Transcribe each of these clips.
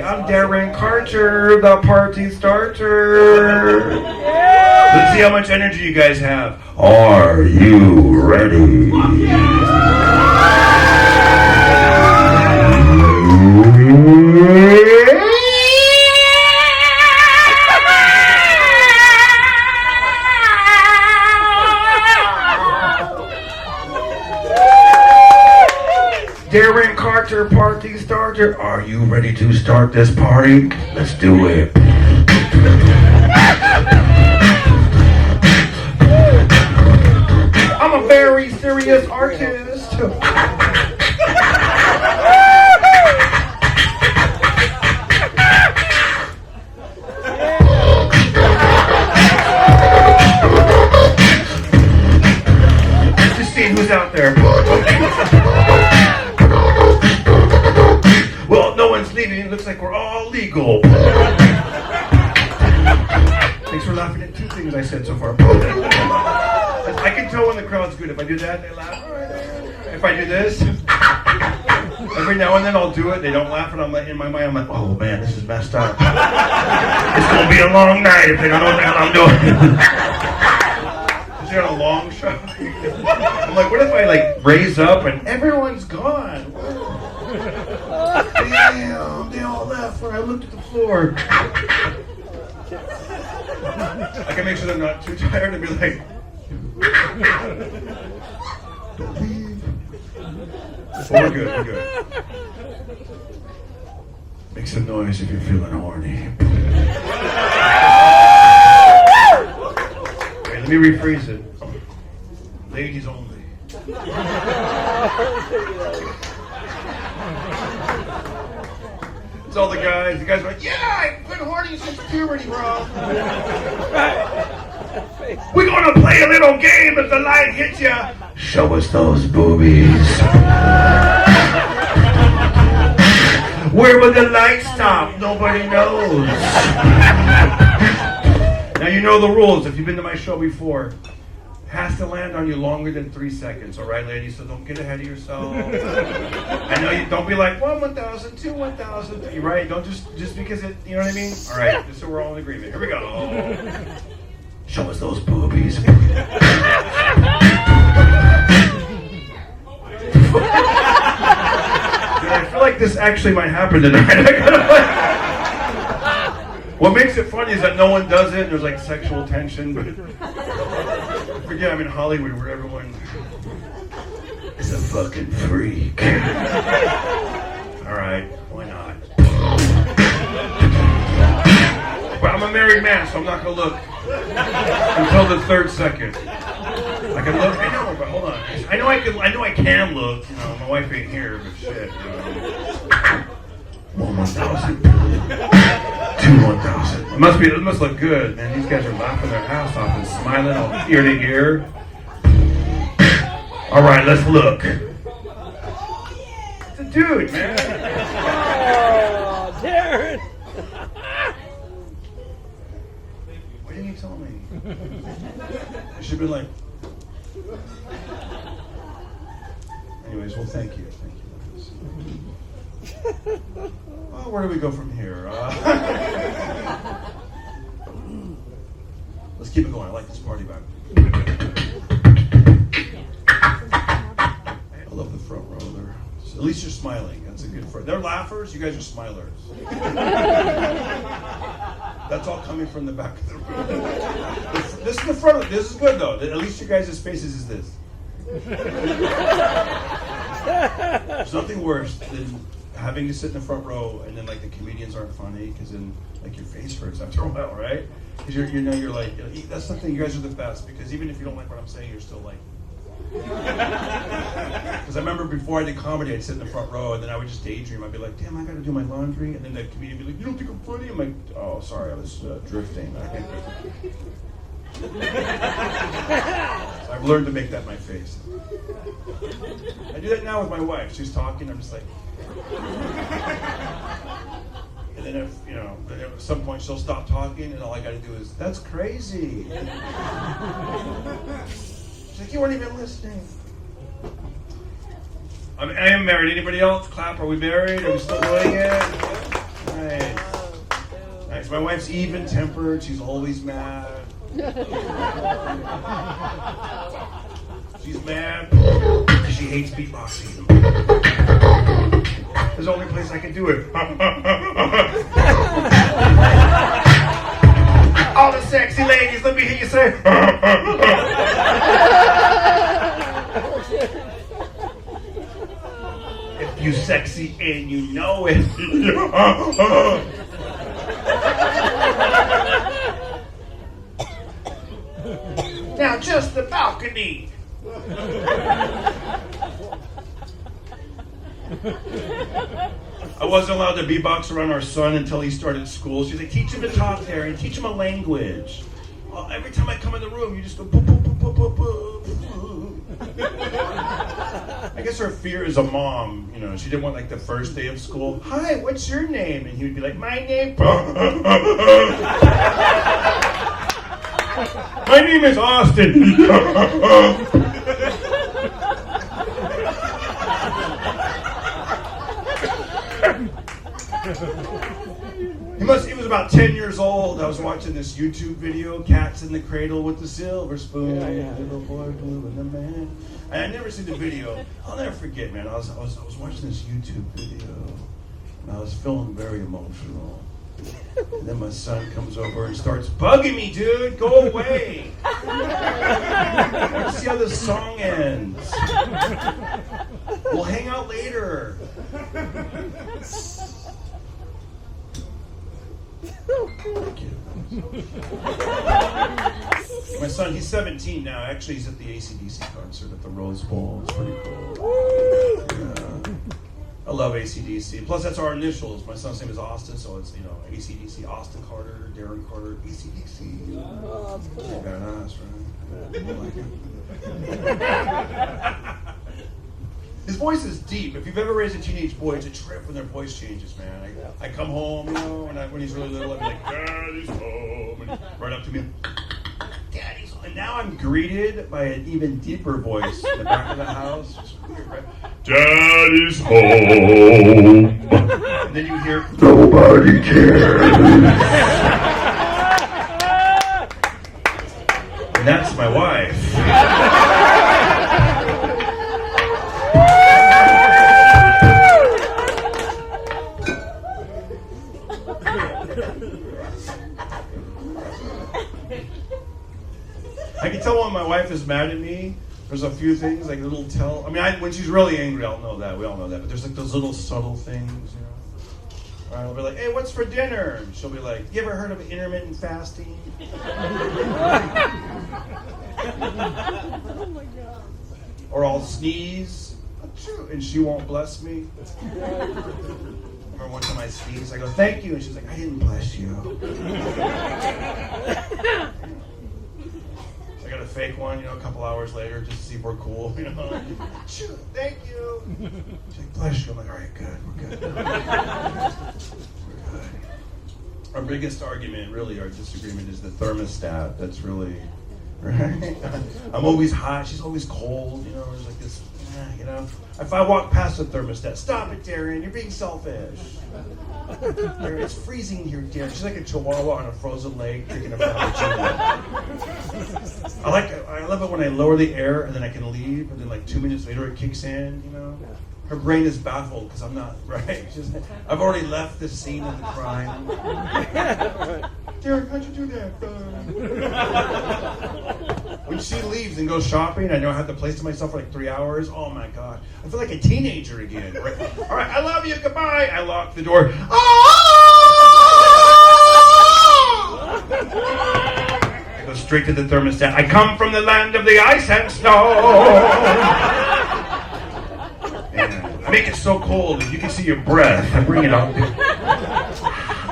I'm Darren Carter, the party starter. Let's see how much energy you guys have. Are you ready? Darren Carter, party starter. Are you ready to start this party? Let's do it. I'm a very serious artist. Let's just see who's out there. Well, no one's leaving. It looks like we're all legal. Thanks for laughing at two things I said so far. I can tell when the crowd's good. If I do that, they laugh. If I do this, every now and then I'll do it. They don't laugh, and I'm like, in my mind, I'm like, oh man, this is messed up. It's gonna be a long night if they don't know what the hell I'm doing. Because you're on a long show. I'm like, what if I like raise up and everyone's gone? Damn, they all left when I looked at the floor. I can make sure they're not too tired and be like, don't leave. We're good, we're good. Make some noise if you're feeling horny. Okay, let me rephrase it. Ladies only. It's all the guys. The guys are like, yeah, I've been horny since puberty, bro. We're gonna play a little game. If the light hits you, show us those boobies. Where will the light stop? Nobody knows. Now you know the rules. If you've been to my show before, it has to land on you longer than 3 seconds, all right, ladies? So don't get ahead of yourself. I know you don't be like 1,000, 2, 1,000, 3, right? Don't just because it, you know what I mean? All right, just so we're all in agreement. Here we go. Show us those boobies. Dude, I feel like this actually might happen tonight. What makes it funny is that no one does it. There's like sexual tension, but forget I'm in Hollywood where everyone is a fucking freak. All right, why not? But I'm a married man, so I'm not gonna look until the 3rd second. I can look. I know, but hold on. I know I can look. You know, my wife ain't here, but shit. You know. 1,000. 2, 1,000. It must look good, man. These guys are laughing their ass off and smiling all ear to ear. All right, let's look. It's a dude, man. Oh, Darren. Why didn't you tell me? You should have been like. Anyways, well, thank you. Thank you. Oh, where do we go from here? Let's keep it going. I like this party vibe. I love the front row there. At least you're smiling. That's a good front. They're laughers. You guys are smilers. That's all coming from the back of the room. This is the front. This is good though. At least your guys' faces is this. There's nothing worse than having to sit in the front row and then like the comedians aren't funny because then like your face hurts after a while, right? Because you're like that's something. You guys are the best because even if you don't like what I'm saying, you're still like. Because I remember before I did comedy, I'd sit in the front row and then I would just daydream. I'd be like, damn, I gotta do my laundry, and then the comedian would be like, you don't think I'm funny? I'm like, oh, sorry, I was drifting. I've learned to make that my face. I do that now with my wife. She's talking, I'm just like. And then if, you know, at some point she'll stop talking and all I gotta do is, that's crazy. She's like, you weren't even listening. I am married. Anybody else? Clap. Are we married? Are we still doing it? Right. 'cause my wife's even-tempered. She's always mad. She's mad because she hates beatboxing. There's the only place I can do it. All the sexy ladies, let me hear you say. If you sexy and you know it. Now just the balcony. I wasn't allowed to beatbox around our son until he started school. She's like, teach him to talk, Darren. Teach him a language. Every time I come in the room, you just go boop, boop, boop, boop, boop, boop. I guess her fear is a mom. You know, she didn't want like the first day of school. Hi, what's your name? And he would be like, my name. My name is Austin. He was about 10 years old. I was watching this YouTube video, Cats in the Cradle with the Silver Spoon, Little Boy Blue and the Man. And I'd never seen the video. I'll never forget, man. I was watching this YouTube video, and I was feeling very emotional. And then my son comes over and starts bugging me, dude. Go away. Let's see how this song ends. We'll hang out later. My son, he's 17 now. Actually, he's at the AC/DC concert at the Rose Bowl. It's pretty cool. Yeah. I love AC/DC. Plus, that's our initials. My son's name is Austin, so it's, you know, AC/DC, Austin Carter, Darren Carter, AC/DC. Oh, that's cool. Badass, right? His voice is deep. If you've ever raised a teenage boy, it's a trip when their voice changes, man. I come home, you know, when he's really little, I'd be like, Daddy's home. And right up to me, Daddy's home. And now I'm greeted by an even deeper voice in the back of the house. It's weird, right? Daddy's home. And then you hear, nobody cares. And that's my wife. I can tell when my wife is mad at me. There's a few things, like little tell. I mean, when she's really angry, I'll know that. We all know that. But there's like those little subtle things, you know. Or I'll be like, hey, what's for dinner? And she'll be like, you ever heard of intermittent fasting? Oh my God. Or I'll sneeze, and she won't bless me. Remember one time I sneezed, I go, thank you. And she's like, I didn't bless you. I got a fake one, you know, a couple hours later, just to see if we're cool, you know. Shoot, thank you. She's like, bless you. I'm like, all right, good, we're good. We're good. Our biggest argument, really, our disagreement is the thermostat. That's really, right? I'm always hot, she's always cold, you know, there's like this, you know. If I walk past the thermostat, stop it, Darren, you're being selfish. Darren, it's freezing here, Darren. She's like a chihuahua on a frozen lake taking a frappuccino. I love it when I lower the air and then I can leave, and then like 2 minutes later it kicks in, you know. Her brain is baffled because I'm not right. She's like, I've already left the scene of the crime. Darren, how'd you do that? When she leaves and goes shopping, I know I have the place to myself for like 3 hours. Oh my God. I feel like a teenager again. Right? All right, I love you. Goodbye. I lock the door. I go straight to the thermostat. I come from the land of the ice and snow. And I make it so cold that you can see your breath. I bring it up.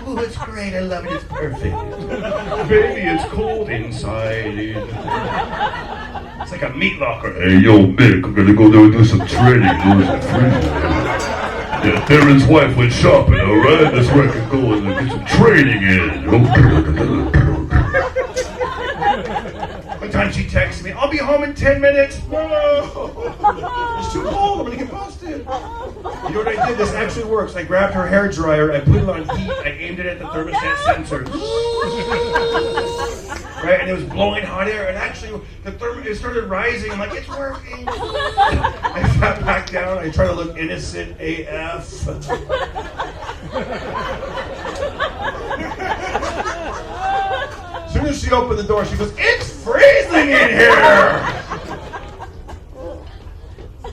Oh, it's great. I love it. It's perfect. Baby, it's cold inside. It's like a meat locker. Hey, yo, Mick, I'm gonna go there and do some training. Yeah, Darren's wife went shopping, alright? That's where I can go and get some training in. One time she texted me, I'll be home in 10 minutes. No. It's too cold. I'm gonna get busted. You know what I did? This actually works. I grabbed her hair dryer, I put it on heat, I aimed it at the thermostat sensor. Right, and it was blowing hot air, and actually it started rising. I'm like, it's working. I sat back down, I tried to look innocent AF. As soon as she opened the door, she goes, it's freezing in here!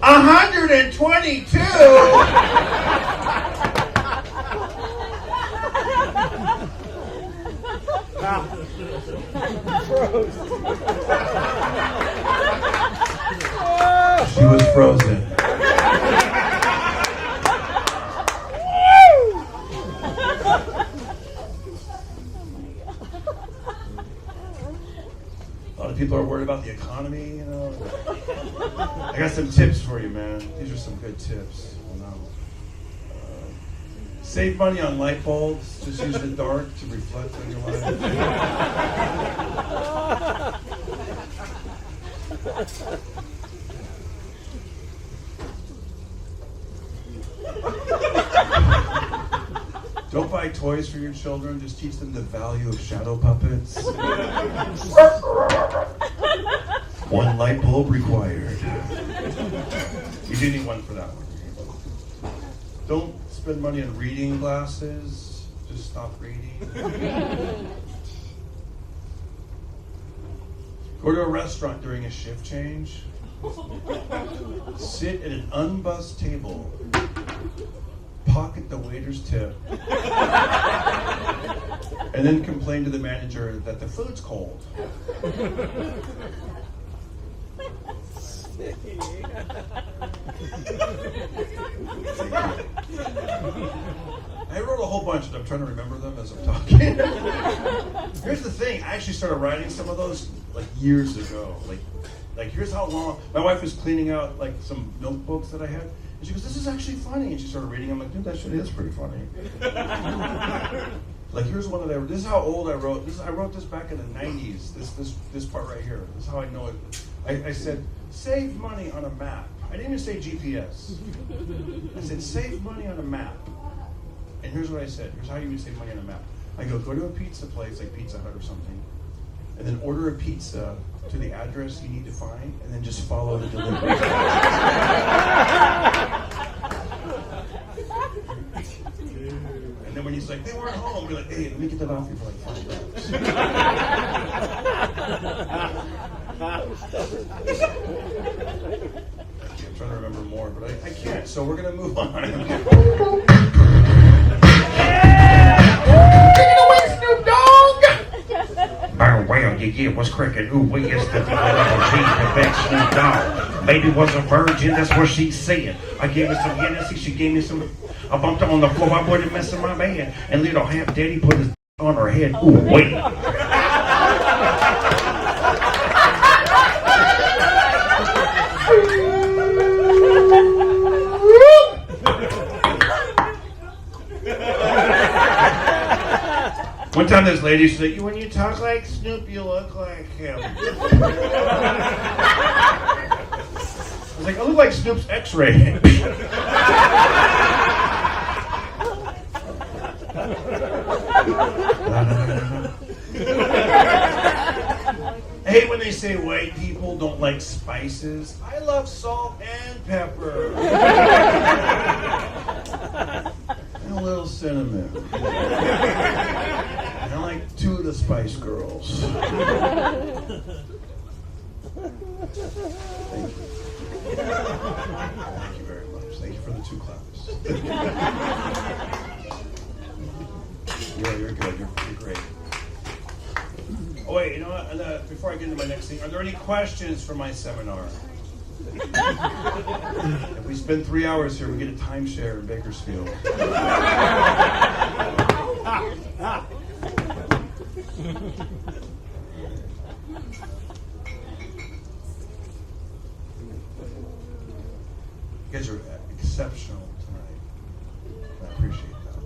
122! She was frozen. A lot of people are worried about the economy, you know. I got some tips for you, man. These are some good tips. Save money on light bulbs. Just use the dark to reflect on your light. Don't buy toys for your children. Just teach them the value of shadow puppets. One light bulb required. You do need one for that one. Don't spend money on reading glasses. Just stop reading. Go to a restaurant during a shift change. Sit at an unbuzzed table. Pocket the waiter's tip. And then complain to the manager that the food's cold. I wrote a whole bunch and I'm trying to remember them as I'm talking. Here's the thing, I actually started writing some of those like years ago. Like here's how long my wife was cleaning out like some notebooks that I had, and she goes, "This is actually funny." And she started reading. I'm like, "Dude, that shit is pretty funny." Like here's one that this is how old I wrote. I wrote this back in the 90s. This part right here. This is how I know it. I said, save money on a map. I didn't even say GPS. I said, save money on a map. And here's what I said. Here's how you would save money on a map. I go to a pizza place like Pizza Hut or something, and then order a pizza to the address you need to find, and then just follow the delivery. And then when he's like, they weren't home, we're like, hey, let me get that off you for like $5. I'm trying to remember more, but I can't, so we're going to move on. Well, yeah, what's cracking? Ooh, we used to be a little G, the best Snoop Dogg. Baby was a virgin, that's what she said. I gave her some Hennessy, she gave me some. I bumped her on the floor, I wouldn't mess in my bed. And little half daddy put his on her head. Ooh, wait. One time this lady said, when you talk like Snoop, you look like him. I was like, I look like Snoop's X-ray. I hate when they say white people don't like spices. I love salt and pepper. And a little cinnamon. And I like 2 of the Spice Girls. Thank you. Thank you very much. Thank you for the 2 claps. Yeah, you're good. You're great. Oh wait, you know what? Before I get into my next thing, are there any questions for my seminar? If we spend 3 hours here, we get a timeshare in Bakersfield. You guys are exceptional tonight. I appreciate that.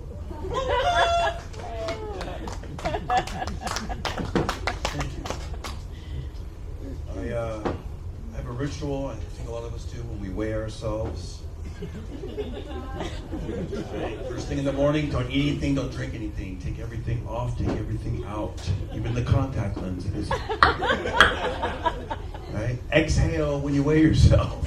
Thank you. I have a ritual, I think a lot of us do, when we weigh ourselves. First thing in the morning, don't eat anything, don't drink anything. Take everything off, take everything out. Even the contact lenses. Right? Exhale when you weigh yourself.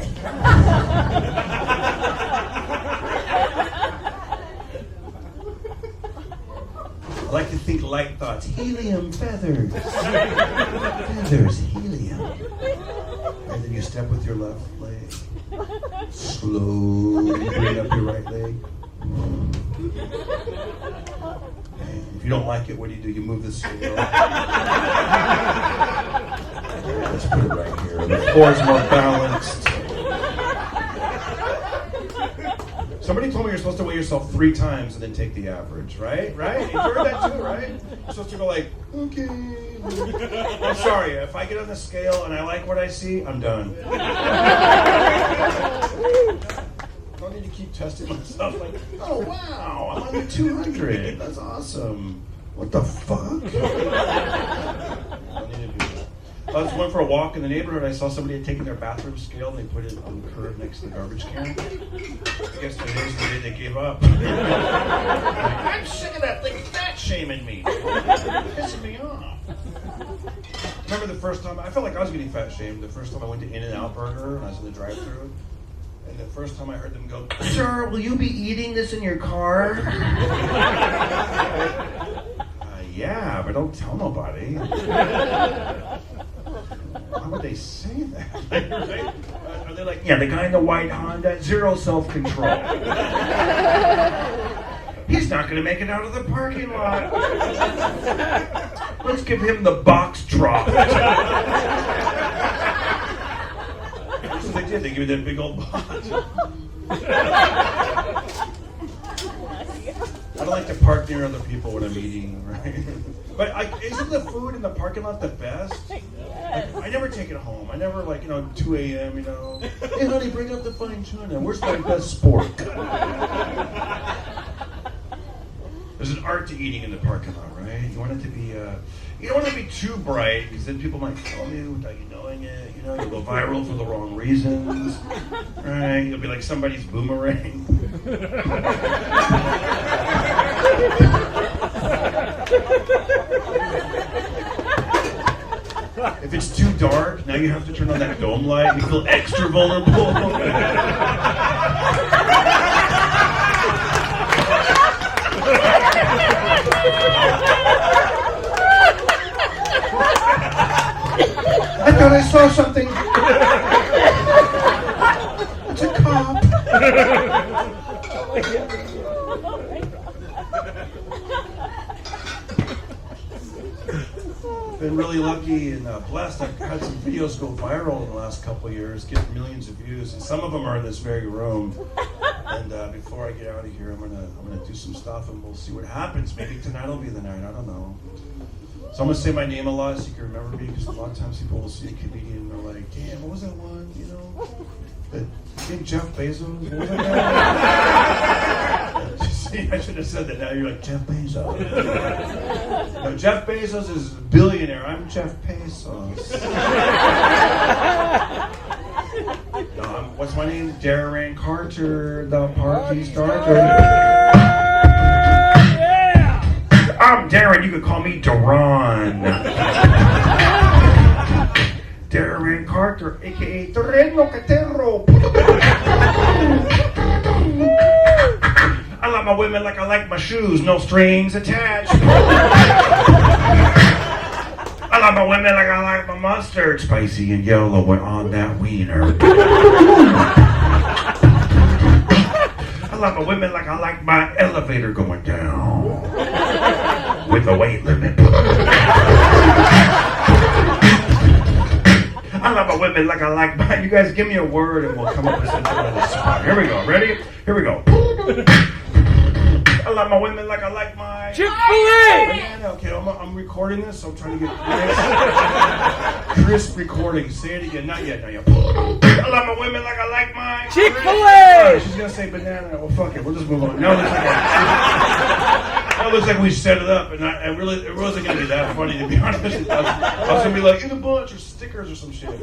I like to think light thoughts. Helium, feathers. Feathers, helium. And then you step with your left leg. Slowly bring up your right leg. And if you don't like it, what do? You move the scale. Let's put it right here. The floor is more balanced. Somebody told me you're supposed to weigh yourself 3 times and then take the average, right? Right? You heard that too, right? You're supposed to go like, okay. I'm sorry, if I get on the scale and I like what I see, I'm done. I don't need to keep testing myself like, oh wow, I'm on the 200. That's awesome. What the fuck? I don't need to do that. I was going for a walk in the neighborhood. I saw somebody had taken their bathroom scale and they put it on the curb next to the garbage can. I guess today's the day they gave up. I'm sick of that thing fat shaming me. It's pissing me off. Remember the first time, I felt like I was getting fat shamed the first time I went to In-N-Out Burger and I was in the drive-thru. And the first time I heard them go, "Sir, will you be eating this in your car?" Yeah, but don't tell nobody. Why would they say that? Are they like, yeah, the guy in the white Honda, zero self-control. He's not going to make it out of the parking lot. Let's give him the box drop. That's what they did. They gave me that big old box. I don't like to park near other people when I'm eating, right? But isn't the food in the parking lot the best? Like, I never take it home. I never 2 a.m., hey honey, bring up the fine tuna. Where's my best spork? There's an art to eating in the parking lot, right? You want it to be, you don't want it to be too bright because then people might film you without you knowing it. You'll go viral for the wrong reasons, right? You'll be like somebody's boomerang. If it's too dark, now you have to turn on that dome light. You feel extra vulnerable. I thought I saw something. It's a cop. Been really lucky and blessed. I've had some videos go viral in the last couple of years, get millions of views, and some of them are in this very room. And before I get out of here, I'm gonna do some stuff, and we'll see what happens. Maybe tonight will be the night. I don't know. So I'm gonna say my name a lot so you can remember me, because a lot of times people will see a comedian and they're like, "Damn, what was that one? I think Jeff Bezos. What was that guy?" See, I should have said that. Now you're like, Jeff Bezos. No, Jeff Bezos is a billionaire. I'm Jeff Bezos. No, what's my name? Darren Carter, the party starter. Yeah. I'm Darren. You could call me Darren. Darren Carter, aka Terreno Catero. I like my women like I like my shoes, no strings attached. I like my women like I like my mustard, spicy and yellow on that wiener. I like my women like I like my elevator going down with a weight limit. I love my women like I like my. You guys give me a word and we'll come up with something on the spot. Here we go. Ready? Here we go. I love my women like I like my Chick-fil-A! Okay, I'm recording this, so I'm trying to get nice, crisp recording. Say it again. Not yet. I love my women like I like my Chick-fil-A! She's gonna say banana. Well, fuck it. We'll just move on. Now it looks like we set it up, and it wasn't gonna be that funny, to be honest. I was gonna be like, in a bunch or stickers or some shit. All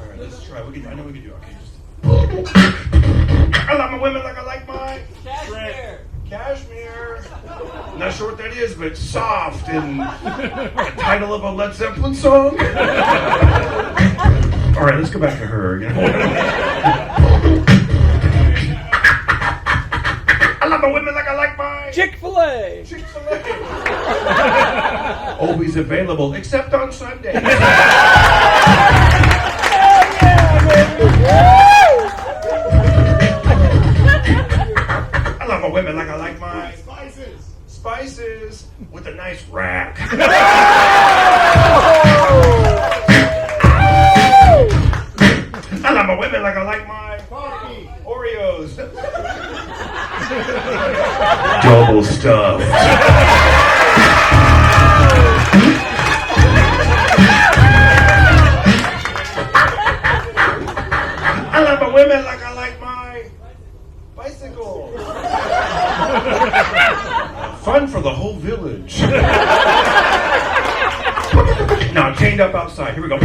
right, let's try. I know we can do it. Okay, just. I love my women like I like my Cashmere. cashmere. Not sure what that is, but soft and the title of a Led Zeppelin song. All right, let's go back to her. You know? I love my women like I like my Chick-fil-A. Chick-fil-A. Always available, except on Sundays. I love my women like I like my spices with a nice rack. I love my women like I like my coffee, Oreos. Double stuffed. I love my women like I like my bicycle. Fun for the whole village. Now chained up outside. Here we go.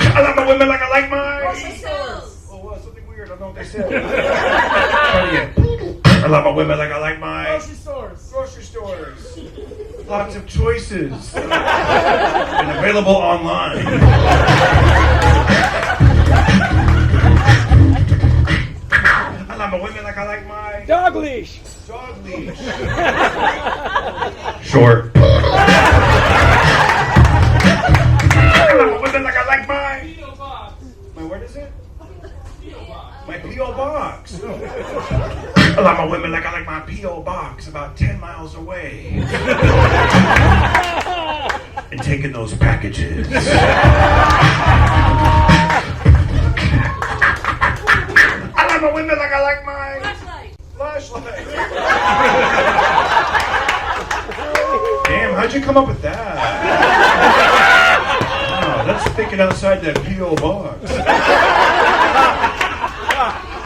I love my women like I like my Grocery stores. Oh, what? Something weird. I don't know what they said. I love my women like I like my Grocery stores. grocery stores. Lots of choices. And available online. I love my women like I like my Dog leash. dog leash. Short. I love my women like I like my P.O. box. my what is it? P.O. box. My P.O. box. I love my women like I like my P.O. box about 10 miles away. And taking those packages. I love my women like I like my flashlight. Damn, how'd you come up with that? Wow, that's thinking outside that P.O. box.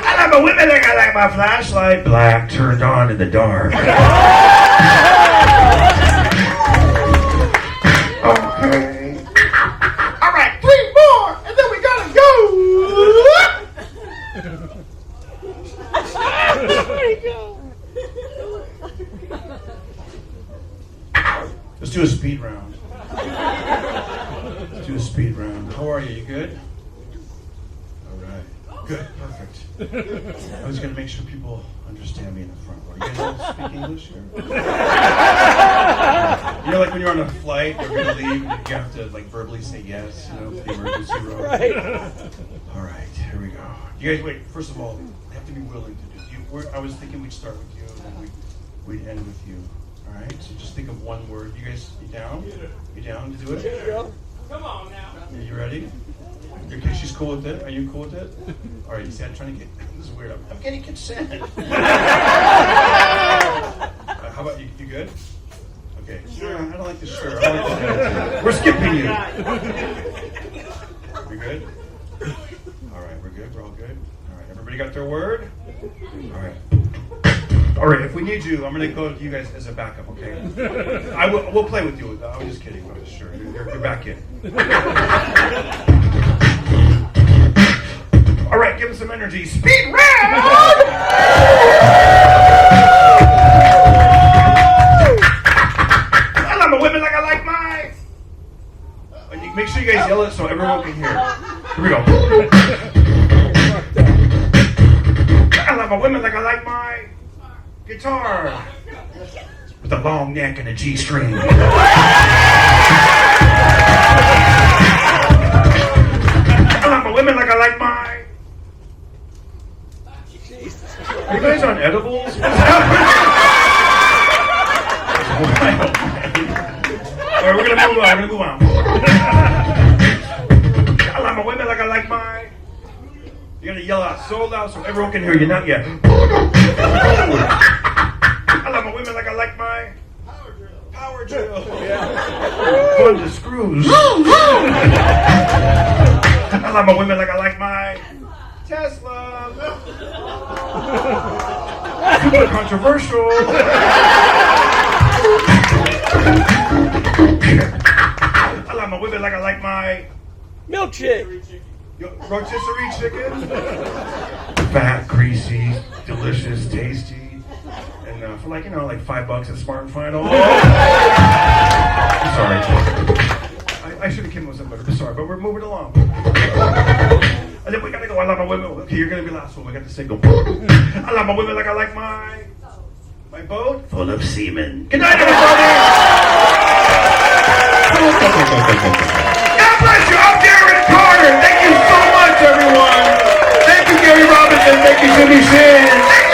I love my women like I like my flashlight. Black, turned on in the dark. Okay. All right, 3 more, and then we gotta go. Let's do a speed round. Let's do a speed round. How are you? You good? All right. Good. Perfect. I was going to make sure people understand me in the front row. You guys all speak English here? You know, like when you're on a flight, you're going to leave, and you have to like verbally say yes, you know, for the emergency room. Right. All right, here we go. You guys, wait. First of all, you have to be willing to do. I was thinking we'd start with you, and then we'd end with you. All right. So just think of one word. You guys, you down? You down to do it? Come on now. Are you ready? Okay, she's cool with it. Are you cool with it? All right. You see, I'm trying to get. This is weird. I'm getting consent. How about you? You good? Okay. Sure. I don't like this shirt. I don't like this attitude. We're skipping you. We good? All right. We're good. We're all good. All right. Everybody got their word? All right. All right. If we need you, I'm going to go to you guys as a backup. Okay. We'll play with you. I was just kidding. But sure. You're back in. All right. Give us some energy. Speed round. I love my women like I like mine. Make sure you guys yell it so everyone can hear. Here we go. I love my women like I like my guitar with a long neck and a G string. I love my women like I like my. Are you guys on edibles? What's happening? All right, we're gonna move on. I love my women like I like my. You're gonna yell out so loud so everyone can hear you. Not yet. I love my women like I like my power drill. Yeah. Fun to screws. I love my women like I like my Tesla. Super controversial. I love my women like I like my Milkshake. Rotisserie chicken. Fat, greasy, delicious, tasty. And for like $5 at Smart and Final. Sorry. I should have came up with something better. Sorry, but we're moving along. And then we gotta go. I love my women. Okay, you're gonna be last one. We got to single. I love my women like I like my boat full of semen. Good night, everybody. God bless you. I'm Darren Carter. Thank you so much, everyone. Thank you, Gary Robinson. Thank you, Jimmy Shin.